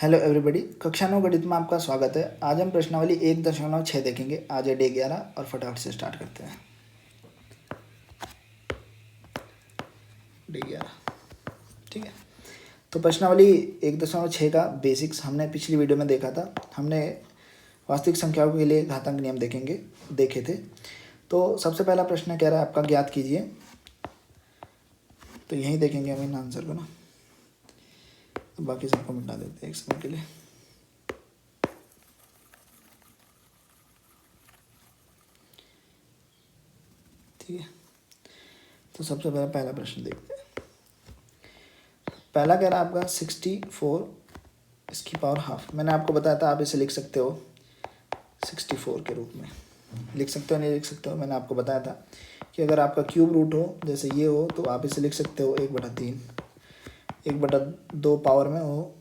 Hello everybody, कक्षा 9 गणित में आपका स्वागत है। आज हम प्रश्नावली 1.6 देखेंगे। आज है डे 11 और फटाफट से स्टार्ट करते हैं। डे 11, ठीक है। तो प्रश्नावली 1.6 का बेसिक्स हमने पिछली वीडियो में देखा था। हमने वास्तविक संख्याओं के लिए घातांक नियम देखे थे। तो सबसे पहला प्रश्न कह रहा है आपका ज्ञात कीजिए। तो यहीं देखेंगे हम इन आंसर को ना, तो बाकी सबको मिटा देते हैं एक समय के लिए। ठीक है, तो सबसे पहला प्रश्न देखते हैं। पहला कह रहा है आपका 64 इसकी पावर हाफ। मैंने आपको बताया था आप इसे लिख सकते हो 64 के रूप में, लिख सकते हो नहीं लिख सकते हो। मैंने आपको बताया था कि अगर आपका क्यूब रूट हो, जैसे ये हो, तो आप इसे लिख सकते हो 1/3। 1/2 पावर में हो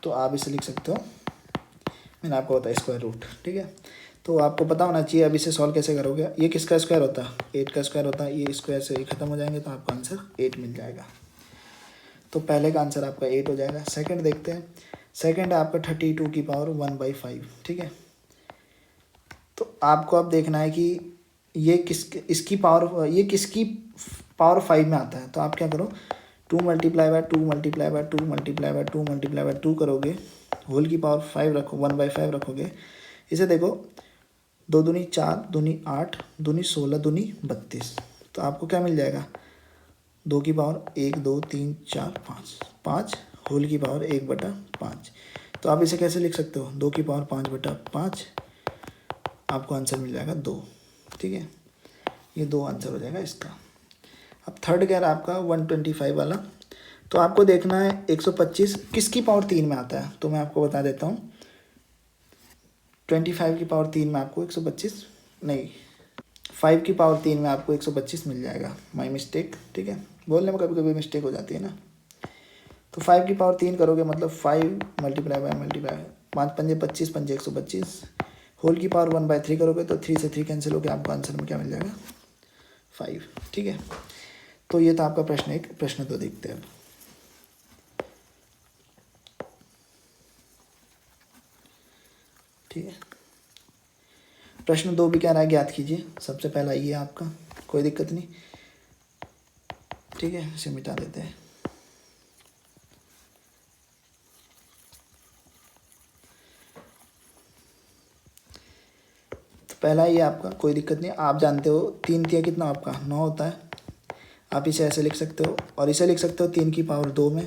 तो आप इसे लिख सकते हो, मैंने आपको बताया, स्क्वायर रूट। ठीक है, तो आपको पता होना चाहिए अब इसे सॉल्व कैसे करोगे। ये किसका स्क्वायर होता है? 8 का स्क्वायर होता है। ये स्क्वायर से ही खत्म हो जाएंगे तो आपका आंसर 8 मिल जाएगा। तो पहले का आंसर आपका 8 हो जाएगा। सेकंड देखते हैं। सेकंड है आपका 32 की पावर 1/5। ठीक है, तो आपको अब देखना है कि ये किसकी पावर 5 में आता है। तो आप क्या करो, 2 × 2 × 2 × 2 × 2 × 2 करोगे, होल की पावर 5 रखो, 1/5 रखोगे। इसे देखो, 2 दूनी 4, दूनी 8, दूनी 16, दूनी 32। तो आपको क्या मिल जाएगा? 2 की पावर 1 2 3 4 5, 5 होल की पावर 1/5। तो आप इसे कैसे लिख सकते हो? 2 की पावर 5/5, आपको आंसर मिल जाएगा 2। ठीक है, ये 2 आंसर हो जाएगा इसका। अब थर्ड कह रहा है आपका 125 वाला। तो आपको देखना है 125 किसकी पावर 3 में आता है। तो मैं आपको बता देता हूँ, 25 की पावर 3 में आपको 125 नहीं, 5 की पावर 3 में आपको 125 मिल जाएगा। My mistake. ठीक है, बोलने में कभी कभी मिस्टेक हो जाती है ना। तो 5 की पावर 3 करोगे मतलब 5 × 5 पंजे 25, पंजे 125। होल की पावर 1/3 करोगे तो 3 से 3 कैंसिल हो गया, आपको आंसर में क्या मिल जाएगा? 5। ठीक है, तो ये था आपका प्रश्न 1। प्रश्न 2 देखते हैं अब। ठीक है, प्रश्न 2 भी कह रहा है ज्ञात कीजिए। सबसे पहला ये आपका, कोई दिक्कत नहीं। ठीक है, इसे मिटा देते हैं। तो पहला ये आपका, कोई दिक्कत नहीं। आप जानते हो 3 तिया कितना आपका 9 होता है। आप इसे ऐसे लिख सकते हो और इसे लिख सकते हो 3 की पावर 2 में,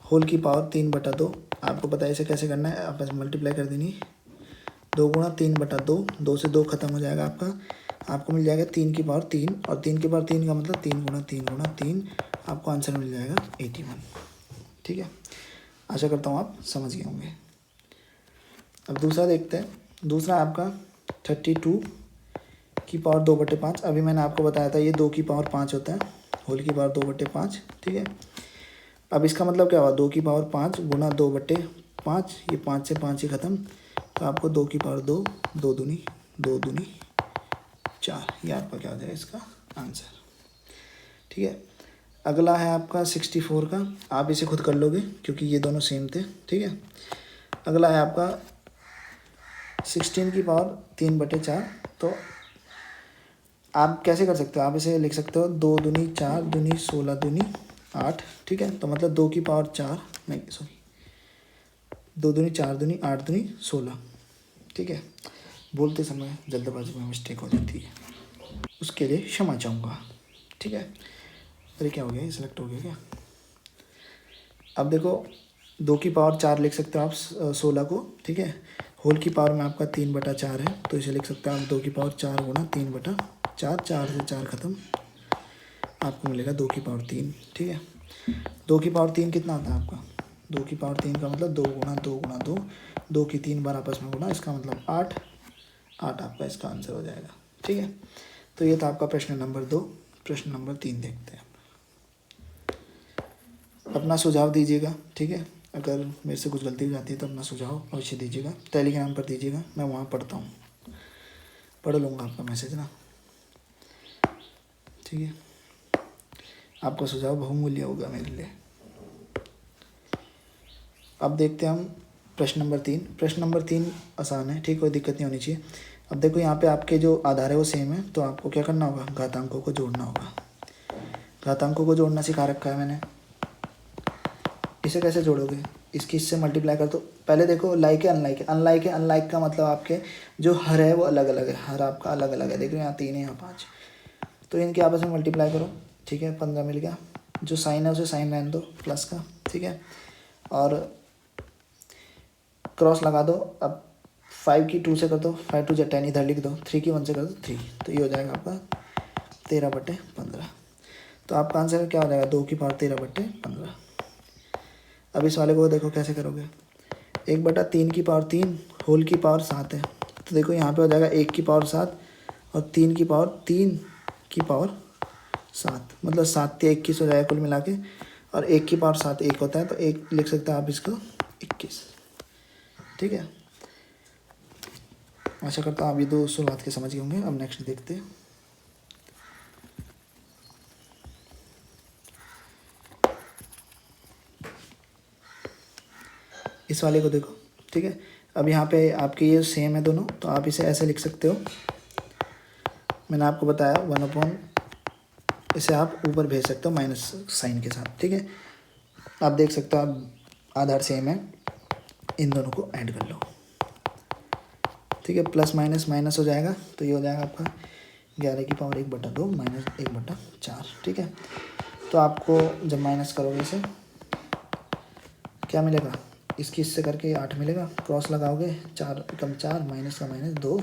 होल की पावर 3/2। आपको पता है इसे कैसे करना है, आपस में मल्टीप्लाई कर देनी। 2 × 3/2, 2 से 2 खत्म हो जाएगा आपका। आपको मिल जाएगा 3 की पावर 3, और 3 की पावर 3 का मतलब 3 × 3 × 3, आपको आंसर मिल जाएगा 81। ठीक है, आशा करता हूँ आप समझ गए होंगे। अब दूसरा देखते हैं। दूसरा आपका 32 की पावर 2/5। अभी मैंने आपको बताया था ये 2 की पावर 5 होता है, होल की पावर 2/5। ठीक है, अब इसका मतलब क्या हुआ? 2 की पावर 5 × 2/5, ये 5 से 5 ही खत्म। तो आपको 2 की पावर 2, 2 दूनी 2 दूनी 4, ये आपका क्या हो जाएगा इसका आंसर। ठीक है, अगला है आपका 64 का। आप इसे खुद कर लोगे क्योंकि ये दोनों सेम थे। ठीक है, अगला है आपका 16 की पावर 3/4। तो आप कैसे कर सकते हो? आप इसे लिख सकते हो 2 दूनी 4, दूनी 16, दूनी 8। ठीक है, तो मतलब 2 की पावर 4, नहीं सॉरी, 2 दूनी 4 दूनी 8 दूनी 16। ठीक है, बोलते समय जल्दबाजी में मिस्टेक हो जाती है, उसके लिए क्षमा चाहूँगा। ठीक है, अरे क्या हो गया, सिलेक्ट हो गया क्या? अब देखो, 2 की पावर 4 लिख सकते हो आप 16 को। ठीक है, होल की पावर में आपका 3/4 है, तो इसे लिख सकते हो आप 2 की पावर 4 × 3/4। 4 से 4 खत्म, आपको मिलेगा 2 की पावर 3। ठीक है, 2 की पावर 3 कितना आता है आपका? 2 की पावर 3 का मतलब 2 × 2 × 2, 2 की 3 बार आपस में गुणा, इसका मतलब 8 आपका इसका आंसर हो जाएगा। ठीक है, तो ये था आपका प्रश्न नंबर 2। प्रश्न नंबर 3 देखते हैं। अपना सुझाव दीजिएगा। ठीक है, अगर मेरे से कुछ गलती हो जाती है तो अपना सुझाव अवश्य दीजिएगा। टेलीग्राम पर दीजिएगा, मैं वहाँ पढ़ता हूँ, पढ़ लूँगा आपका मैसेज ना। ठीक है, आपका सुझाव बहुमूल्य होगा मेरे लिए। अब देखते हैं हम प्रश्न नंबर 3 आसान है, ठीक, कोई दिक्कत नहीं होनी चाहिए। अब देखो यहाँ पे आपके जो आधार है वो सेम है, तो आपको क्या करना होगा, घातांकों को जोड़ना होगा। घातांकों को जोड़ना सिखा रखा है मैंने। इसे कैसे जोड़ोगे, इसकी इससे मल्टीप्लाई कर दो। पहले देखो लाइक है अनलाइक है, अनलाइक है अनलाइक का मतलब आपके जो हर है वो अलग अलग है, हर आपका अलग अलग है। देखो यहाँ 3 है, यहाँ 5, तो इनके आपस में मल्टीप्लाई करो, ठीक है, 15 मिल गया। जो साइन है उसे साइन रहने दो प्लस का, ठीक है, और क्रॉस लगा दो। अब 5 की 2 से कर दो, 5 2 10 इधर लिख दो, 3 की 1 से कर दो 3, तो ये हो जाएगा आपका 13/15। तो आपका आंसर क्या हो जाएगा, 2 की पावर 13/15। अब इस वाले को देखो कैसे करोगे, 1/3 की पावर 3 होल की पावर 7 है, तो देखो यहाँ पे हो जाएगा 1 की पावर 7 और 3 की पावर 7, मतलब 7 या 21 हो जाएगा कुल मिला के, और 1 की पावर 7 1 होता है, तो 1 लिख सकते हैं आप इसको 21, ठीक है। आशा करता हूँ आप ये दो शुरुआत के समझ गए होंगे। अब नेक्स्ट देखते हैं। इस वाले को देखो, ठीक है। अब यहाँ पे आपके ये सेम है दोनों, तो आप इसे ऐसे लिख सकते हो, मैंने आपको बताया 1/, इसे आप ऊपर भेज सकते हो माइनस साइन के साथ, ठीक है। आप देख सकते हो आप आधार सेम है, इन दोनों को ऐड कर लो, ठीक है। प्लस माइनस माइनस हो जाएगा, तो ये हो जाएगा आपका 11 की पावर 1/2 माइनस 1/4, ठीक है। तो आपको जब माइनस करोगे इसे क्या मिलेगा, इसकी इससे करके 8 मिलेगा, क्रॉस लगाओगे 4 कम 4 माइनस का माइनस 2,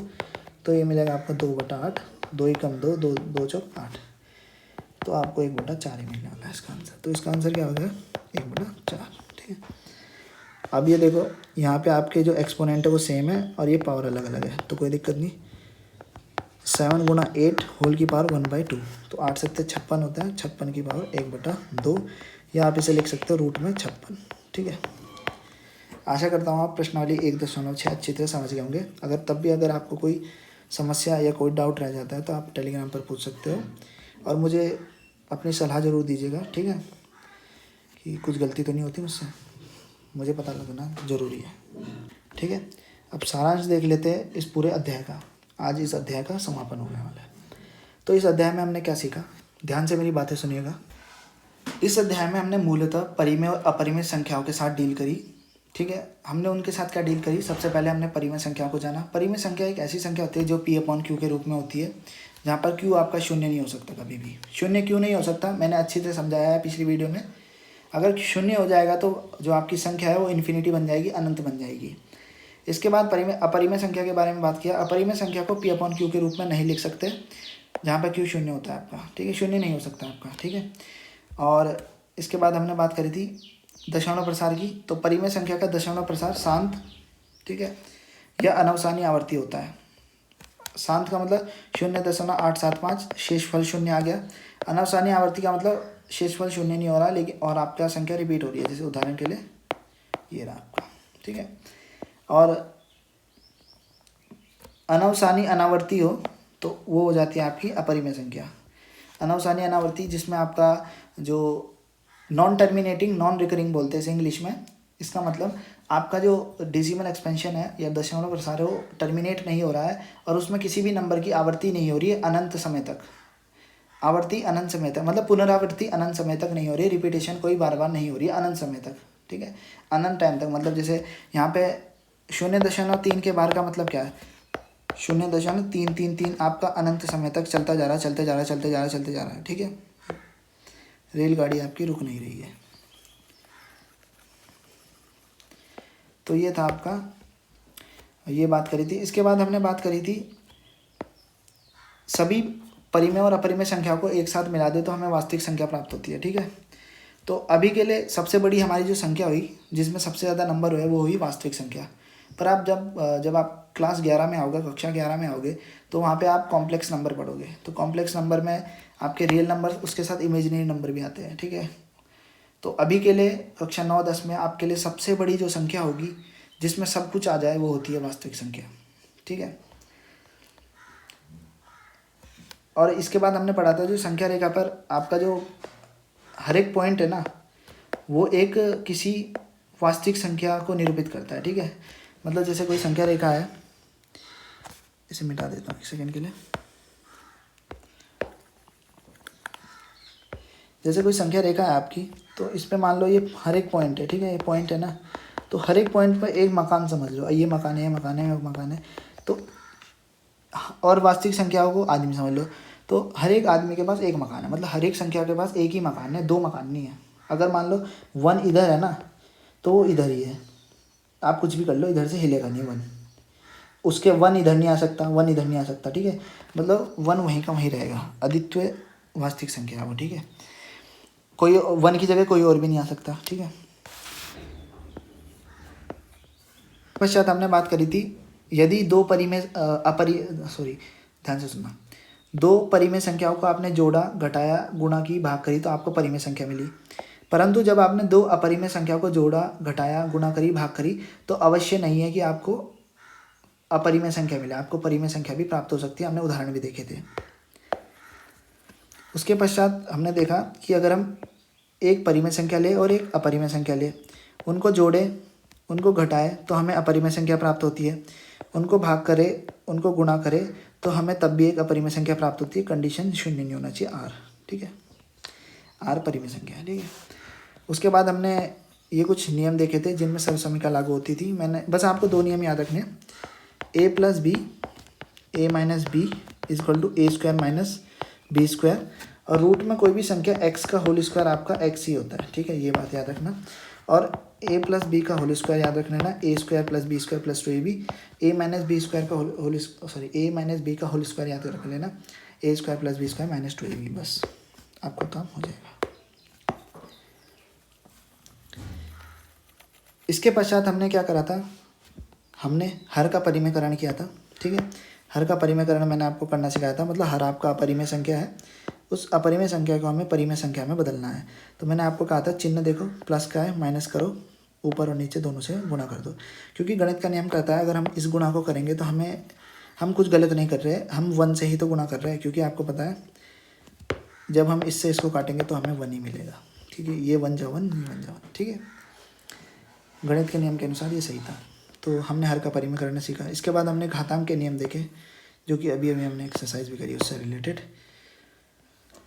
तो ये मिलेगा आपका 2/8, 2 ही कम 2, 2 2 चौक 8, तो आपको 1/4 ही मिलने वाला है इसका आंसर। तो इसका आंसर क्या हो गया, 1/4, ठीक है। अब ये देखो यहाँ पे आपके जो एक्सपोनेंट है वो सेम है और ये पावर अलग अलग है, तो कोई दिक्कत नहीं। 7 × 8 होल की पावर 1/2, तो 8 7 56 होता है, 56 की पावर 1/2, या आप इसे लिख सकते हो √56, ठीक है। आशा करता हूँ आप प्रश्नावली 1.6 अच्छी तरह समझ गए होंगे। अगर आपको कोई समस्या या कोई डाउट रह जाता है तो आप टेलीग्राम पर पूछ सकते हो, और मुझे अपनी सलाह ज़रूर दीजिएगा, ठीक है, कि कुछ गलती तो नहीं होती मुझसे, मुझे पता लगना ज़रूरी है, ठीक है। अब सारांश देख लेते हैं इस पूरे अध्याय का। आज इस अध्याय का समापन होने वाला है। तो इस अध्याय में हमने क्या सीखा, ध्यान से मेरी बातें सुनिएगा। इस अध्याय में हमने मूलतः परिमेय और अपरिमेय संख्याओं के साथ डील करी, ठीक है। हमने उनके साथ क्या डील करी, सबसे पहले हमने परिमेय संख्याओं को जाना। परिमेय संख्या एक ऐसी संख्या होती है जो P/Q के रूप में होती है, जहाँ पर Q आपका शून्य नहीं हो सकता कभी भी। शून्य क्यों नहीं हो सकता, मैंने अच्छी तरह समझाया है पिछली वीडियो में। अगर शून्य हो जाएगा तो जो आपकी संख्या है वो इन्फिनिटी बन जाएगी, अनंत बन जाएगी। इसके बाद अपरिमेय संख्या के बारे में बात किया। अपरिमेय संख्या को P/Q के रूप में नहीं लिख सकते, जहाँ पर Q शून्य होता है आपका, ठीक है, शून्य नहीं हो सकता आपका, ठीक है। और इसके बाद हमने बात करी थी दशांश प्रसार की। तो परिमेय संख्या का दशांश प्रसार शांत, ठीक है, या अनवसानी आवर्ती होता है। शांत का मतलब 0.875 शेषफल शून्य आ गया। अनवसानी आवर्ती का मतलब शेषफल शून्य नहीं हो रहा, लेकिन और आपका संख्या रिपीट हो रही है, जैसे उदाहरण के लिए ये रहा आपका, ठीक है। और अनवसानी अनावर्ती हो तो वो हो जाती है आपकी अपरिमेय संख्या। अनवसानी अनावर्ती जिसमें आपका जो नॉन टर्मिनेटिंग नॉन रिकरिंग बोलते हैं इसे इंग्लिश में, इसका मतलब आपका जो डेसिमल एक्सपेंशन है या दशांश प्रसार है वो टर्मिनेट नहीं हो रहा है, और उसमें किसी भी नंबर की आवर्ती नहीं हो रही है अनंत समय तक। आवर्ती अनंत समय तक मतलब पुनरावृत्ति अनंत समय तक नहीं हो रही है, रिपीटेशन कोई बार बार नहीं हो रही है अनंत समय तक, ठीक है, अनंत टाइम तक। मतलब जैसे यहाँ पे 0.3 के बार का मतलब क्या है, 0.333 आपका अनंत समय तक चलता जा रहा है, चलते जा रहा है, चलते जा रहा है, चलते जा रहा है, ठीक है। रेलगाड़ी आपकी रुक नहीं रही है। तो ये था आपका, ये बात करी थी। इसके बाद हमने बात करी थी सभी परिमेय और अपरिमेय संख्या को एक साथ मिला दे तो हमें वास्तविक संख्या प्राप्त होती है, ठीक है। तो अभी के लिए सबसे बड़ी हमारी जो संख्या हुई जिसमें सबसे ज़्यादा नंबर हुए वो हुई वास्तविक संख्या। पर आप जब आप क्लास 11 में आओगे, कक्षा 11 में आओगे, तो वहाँ पे आप कॉम्प्लेक्स नंबर पढ़ोगे। तो कॉम्प्लेक्स नंबर में आपके रियल नंबर उसके साथ इमेजिनरी नंबर भी आते हैं, ठीक है। तो अभी के लिए कक्षा 9-10 में आपके लिए सबसे बड़ी जो संख्या होगी जिसमें सब कुछ आ जाए वो होती है वास्तविक संख्या, ठीक है। और इसके बाद हमने पढ़ा था जो संख्या रेखा पर आपका जो हर एक पॉइंट है ना, वो एक किसी वास्तविक संख्या को निरूपित करता है, ठीक है। मतलब जैसे कोई संख्या रेखा है, इसे मिटा देता हूँ एक सेकंड के लिए। जैसे कोई संख्या रेखा है आपकी, तो इस पे मान लो ये हर एक पॉइंट है, ठीक है, ये पॉइंट है ना, तो हर एक पॉइंट पर एक मकान समझ लो, ये मकान है, ये मकान है, ये मकान है, तो और वास्तविक संख्याओं को आदमी समझ लो, तो हर एक आदमी के पास एक मकान है, मतलब हर एक संख्या के पास एक ही मकान है, दो मकान नहीं है। अगर मान लो 1 इधर है ना, तो वो इधर ही है, आप कुछ भी कर लो, इधर से हिलेगा नहीं 1, उसके 1 इधर नहीं आ सकता, 1 इधर नहीं आ सकता, ठीक है, मतलब 1 वहीं का वहीं रहेगा, अद्वितीय वास्तविक संख्या है वो, ठीक है। कोई 1 की जगह कोई और भी नहीं आ सकता, ठीक है। पश्चात हमने बात करी थी, यदि दो परिमेय ध्यान से सुनना, दो परिमेय संख्याओं को आपने जोड़ा, घटाया, गुणा की, भाग करी तो आपको परिमेय संख्या मिली। परंतु जब आपने दो अपरिमेय संख्याओं को जोड़ा, घटाया, गुणा करी, भाग करी, तो अवश्य नहीं है कि आपको अपरिमेय संख्या मिले, आपको परिमेय संख्या भी प्राप्त हो सकती है। हमने उदाहरण भी देखे थे। उसके पश्चात हमने देखा कि अगर हम एक परिमेय संख्या ले और एक अपरिमेय संख्या ले, उनको जोड़े, उनको घटाए तो हमें अपरिमेय संख्या प्राप्त होती है, उनको भाग करे, उनको गुणा करे तो हमें तब भी एक अपरिमेय संख्या प्राप्त होती है। कंडीशन शून्य नहीं होना चाहिए, आर, ठीक है, आर परिमेय संख्या है, ठीक है। उसके बाद हमने ये कुछ नियम देखे थे जिनमें सर्वसमीका लागू होती थी। मैंने बस आपको 2 नियम याद रखने, a plus B, A minus B is equal to A square minus B square, और रूट में कोई भी संख्या x का होल स्क्वायर आपका x ही होता है, ठीक है, ये बात याद रखना। और a प्लस बी का होल स्क्वायर याद रख लेना, A square plus B square plus 2ab, A minus B square का ए माइनस बी का होल स्क्वायर याद रख लेना, A square plus B square minus 2ab, बस आपको काम हो जाएगा। इसके पश्चात हमने क्या करा था, हमने हर का परिमेयकरण किया था, ठीक है। हर का परिमेयकरण मैंने आपको करना सिखाया था, मतलब हर आपका अपरिमेय संख्या है, उस अपरिमेय संख्या को हमें परिमेय संख्या में बदलना है। तो मैंने आपको कहा था चिन्ह देखो, प्लस का है, माइनस करो, ऊपर और नीचे दोनों से गुणा कर दो, क्योंकि गणित का नियम कहता है अगर हम इस गुणा को करेंगे तो हम कुछ गलत नहीं कर रहे, हम 1 से ही तो गुणा कर रहे हैं, क्योंकि आपको पता है जब हम इससे इसको काटेंगे तो हमें 1 ही मिलेगा, ठीक है, ये 1 जा 1, ये 1 जा 1, ठीक है। गणित के नियम के अनुसार ये सही था। तो हमने हर का परिमेय करना सीखा। इसके बाद हमने घातांक के नियम देखे, जो कि अभी हमने एक्सरसाइज भी करी उससे रिलेटेड।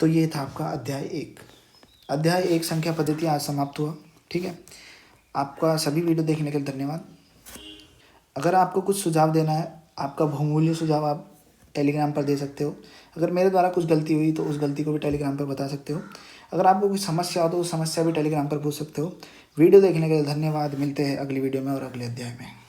तो ये था आपका अध्याय 1। अध्याय 1 संख्या पद्धति आज समाप्त हुआ, ठीक है। आपका सभी वीडियो देखने के लिए धन्यवाद। अगर आपको कुछ सुझाव देना है, आपका बहुमूल्य सुझाव आप टेलीग्राम पर दे सकते हो। अगर मेरे द्वारा कुछ गलती हुई तो उस गलती को भी टेलीग्राम पर बता सकते हो। अगर आपको कोई समस्या हो तो उस समस्या भी टेलीग्राम पर पूछ सकते हो। वीडियो देखने के लिए धन्यवाद। मिलते हैं अगली वीडियो में और अगले अध्याय में।